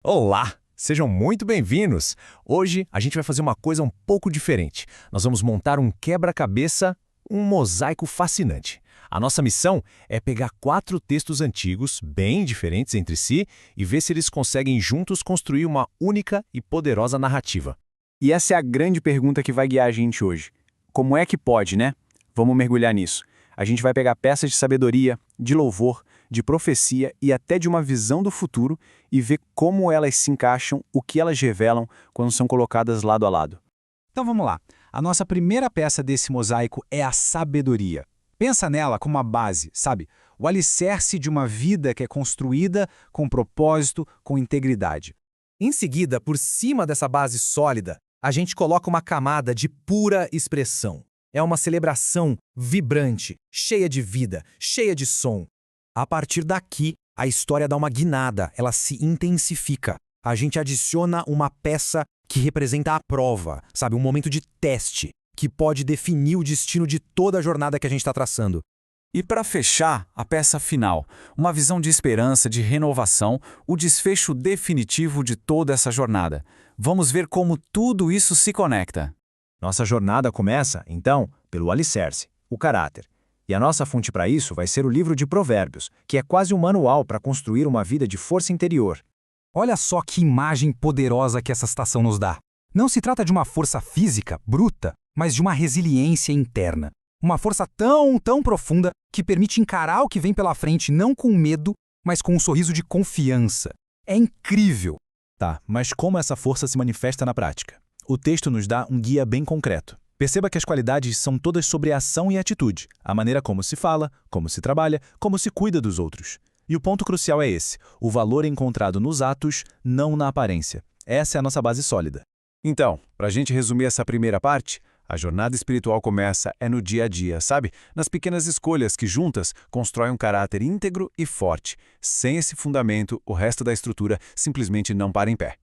Olá, sejam muito bem-vindos! Hoje a gente vai fazer uma coisa um pouco diferente. Nós vamos montar um quebra-cabeça, um mosaico fascinante. A nossa missão é pegar 4 textos antigos, bem diferentes entre si, e ver se eles conseguem juntos construir uma única e poderosa narrativa. E essa é a grande pergunta que vai guiar a gente hoje. Como é que pode, né? Vamos mergulhar nisso. A gente vai pegar peças de sabedoria, de louvor, de profecia e até de uma visão do futuro e ver como elas se encaixam, o que elas revelam quando são colocadas lado a lado. Então vamos lá. A nossa primeira peça desse mosaico é a sabedoria. Pensa nela como uma base, sabe? O alicerce de uma vida que é construída com propósito, com integridade. Em seguida, por cima dessa base sólida, a gente coloca uma camada de pura expressão. É uma celebração vibrante, cheia de vida, cheia de som. A partir daqui, a história dá uma guinada, ela se intensifica. A gente adiciona uma peça que representa a prova, sabe? Um momento de teste, que pode definir o destino de toda a jornada que a gente está traçando. E para fechar, a peça final, uma visão de esperança, de renovação, o desfecho definitivo de toda essa jornada. Vamos ver como tudo isso se conecta. Nossa jornada começa, então, pelo alicerce, o caráter. E a nossa fonte para isso vai ser o livro de Provérbios, que é quase um manual para construir uma vida de força interior. Olha só que imagem poderosa que essa citação nos dá. Não se trata de uma força física, bruta, mas de uma resiliência interna. Uma força tão profunda que permite encarar o que vem pela frente não com medo, mas com um sorriso de confiança. É incrível! Tá, mas como essa força se manifesta na prática? O texto nos dá um guia bem concreto. Perceba que as qualidades são todas sobre ação e atitude, a maneira como se fala, como se trabalha, como se cuida dos outros. E o ponto crucial é esse, o valor encontrado nos atos, não na aparência. Essa é a nossa base sólida. Então, para a gente resumir essa primeira parte, a jornada espiritual começa no dia a dia, sabe? Nas pequenas escolhas que juntas constroem um caráter íntegro e forte. Sem esse fundamento, o resto da estrutura simplesmente não para em pé.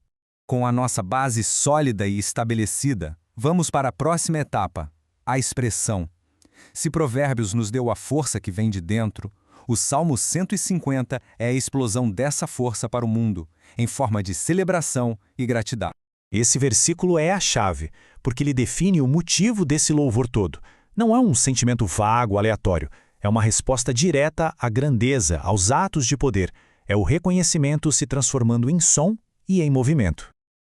Com a nossa base sólida e estabelecida, vamos para a próxima etapa, a expressão. Se Provérbios nos deu a força que vem de dentro, o Salmo 150 é a explosão dessa força para o mundo, em forma de celebração e gratidão. Esse versículo é a chave, porque ele define o motivo desse louvor todo. Não é um sentimento vago, aleatório. É uma resposta direta à grandeza, aos atos de poder. É o reconhecimento se transformando em som e em movimento.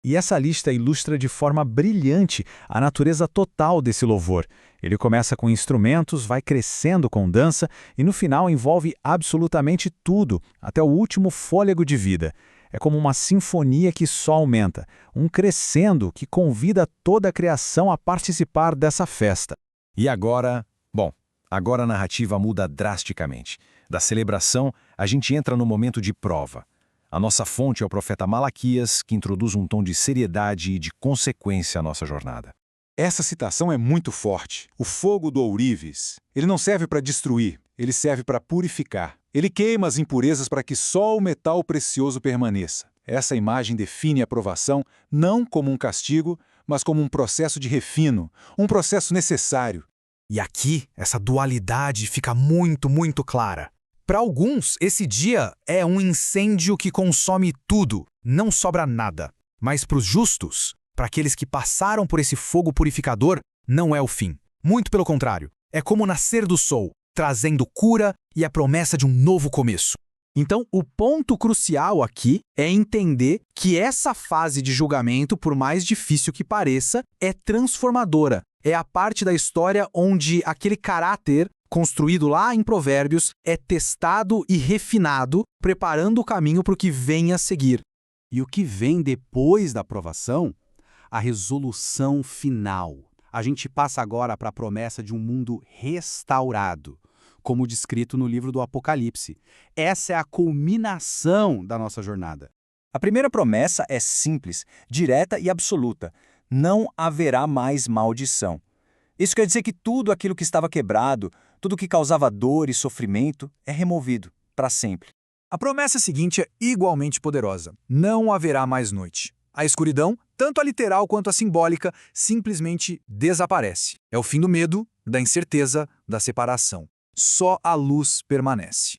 E essa lista ilustra de forma brilhante a natureza total desse louvor. Ele começa com instrumentos, vai crescendo com dança e no final envolve absolutamente tudo, até o último fôlego de vida. É como uma sinfonia que só aumenta, um crescendo que convida toda a criação a participar dessa festa. E agora, agora a narrativa muda drasticamente. Da celebração, a gente entra no momento de prova. A nossa fonte é o profeta Malaquias, que introduz um tom de seriedade e de consequência à nossa jornada. Essa citação é muito forte. O fogo do ourives, ele não serve para destruir, ele serve para purificar. Ele queima as impurezas para que só o metal precioso permaneça. Essa imagem define a provação não como um castigo, mas como um processo de refino, um processo necessário. E aqui, essa dualidade fica muito clara. Para alguns, esse dia é um incêndio que consome tudo, não sobra nada. Mas para os justos, para aqueles que passaram por esse fogo purificador, não é o fim. Muito pelo contrário, é como o nascer do sol, trazendo cura e a promessa de um novo começo. Então, o ponto crucial aqui é entender que essa fase de julgamento, por mais difícil que pareça, é transformadora. É a parte da história onde aquele caráter construído lá em Provérbios é testado e refinado, preparando o caminho para o que vem a seguir. E o que vem depois da aprovação? A resolução final. A gente passa agora para a promessa de um mundo restaurado, como descrito no livro do Apocalipse. Essa é a culminação da nossa jornada. A primeira promessa é simples, direta e absoluta. Não haverá mais maldição. Isso quer dizer que tudo aquilo que estava quebrado, tudo que causava dor e sofrimento, é removido para sempre. A promessa seguinte é igualmente poderosa. Não haverá mais noite. A escuridão, tanto a literal quanto a simbólica, simplesmente desaparece. É o fim do medo, da incerteza, da separação. Só a luz permanece.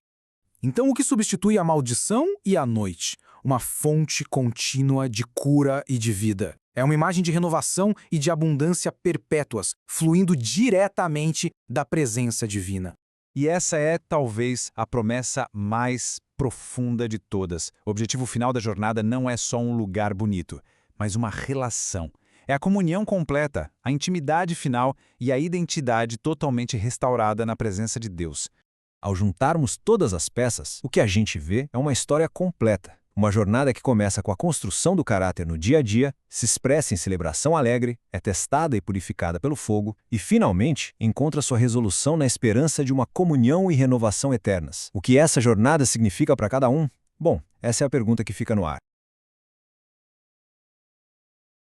Então, o que substitui a maldição e a noite? uma fonte contínua de cura e de vida. É uma imagem de renovação e de abundância perpétuas, fluindo diretamente da presença divina. E essa é, talvez, a promessa mais profunda de todas. O objetivo final da jornada não é só um lugar bonito, mas uma relação. É a comunhão completa, a intimidade final e a identidade totalmente restaurada na presença de Deus. Ao juntarmos todas as peças, o que a gente vê é uma história completa. Uma jornada que começa com a construção do caráter no dia a dia, se expressa em celebração alegre, é testada e purificada pelo fogo e, finalmente, encontra sua resolução na esperança de uma comunhão e renovação eternas. O que essa jornada significa para cada um? Bom, essa é a pergunta que fica no ar.